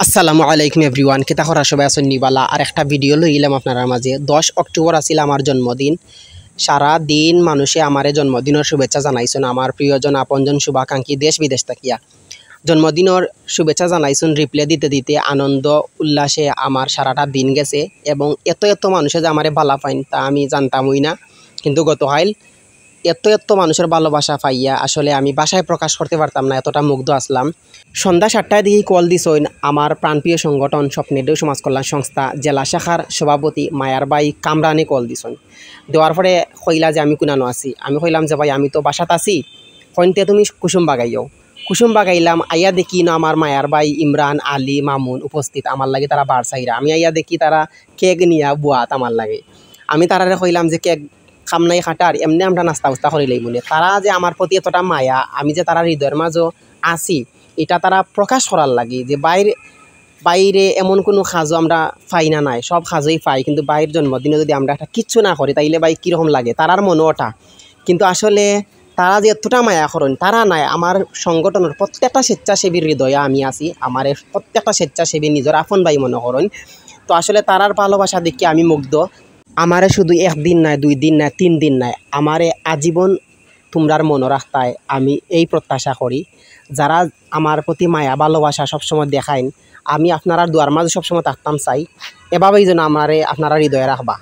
আসসালামু আলাইকুম এভরিওয়ান, কেতা করা সবাই আছেন নিবালা। আর একটা ভিডিও লইলাম আপনার মাঝে। 10 অক্টোবর আছিল আমার জন্মদিন। সারা দিন মানুষে আমারে জন্মদিনের শুভেচ্ছা জানাইছেন, আমার প্রিয়জন আপনজন শুভাকাঙ্ক্ষী দেশ বিদেশ থাকিয়া জন্মদিনের শুভেচ্ছা জানাইছেন। রিপ্লাই দিতে দিতে আনন্দ উল্লাসে আমার সারাটা দিন গেছে এবং এত এত মানুষে যে আমারে ভালা পাইন তা আমি জানতামই না। কিন্তু গতকাল এত এত মানুষের ভালোবাসা পাইয়া আসলে আমি বাসায় প্রকাশ করতে পারতাম না, এতটা মুগ্ধ আসলাম। সন্ধ্যা 7টায় দিকে কল দিছেন আমার প্রাণপ্রিয় সংগঠন স্বপ্নেদেও সমাজ কল্যাণ সংস্থা জেলা শাখার সভাপতি মায়ার বাই কামরানে কল দিছেন। দেওয়ার পরে কইলা যে আমি কুনানো আছি। আমি কইলাম যে ভাই আমি তো বাসাত আছি, কইনতে তুমি কুসুম বাগাইও। কুসুম বাগাইলাম, আইয়া দেখি না আমার মায়ার বাই ইমরান আলী মামুন উপস্থিত। আমার লাগে তারা বারসাইরা। আমি আইয়া দেখি তারা কেক নিয়া বুয়াত আমার লাগে। আমি তারারে কইলাম যে কেক খাম নাই খাটার, এমনি আমরা নাস্তা উস্তা করি লইমুনে। তারা যে আমার প্রতি এতটা মায়া, আমি যে তারা হৃদয়ের মাঝে আছি এটা তারা প্রকাশ করার লাগে যে বাইরে এমন কোনো সাজো আমরা পাই না, নাই সব সাজোই পাই, কিন্তু বাইরের জন্মদিনে যদি আমরা একটা কিচ্ছু না করি তাইলে ভাই কীরকম লাগে তারার মনে ওটা। কিন্তু আসলে তারা যে এতটা মায়া করেন তারা নাই, আমার সংগঠনের প্রত্যেকটা স্বেচ্ছাসেবীর হৃদয়ে আমি আছি। আমার প্রত্যেকটা স্বেচ্ছাসেবী নিজের আপন ভাই মনে করেন। তো আসলে তারার ভালোবাসা দেখে আমি মুগ্ধ। আমারে শুধু 1 দিন নাই, 2 দিন নাই, 3 দিন নাই, আমারে আজীবন তোমরার মনে রাখতায় আমি এই প্রত্যাশা করি। যারা আমার প্রতি মায়া ভালোবাসা সবসময় দেখাইন, আমি আপনারা দুয়ার মাঝে সবসময় থাকতাম চাই। এভাবেই যেন আমারে আপনারা হৃদয়ে রাখবা।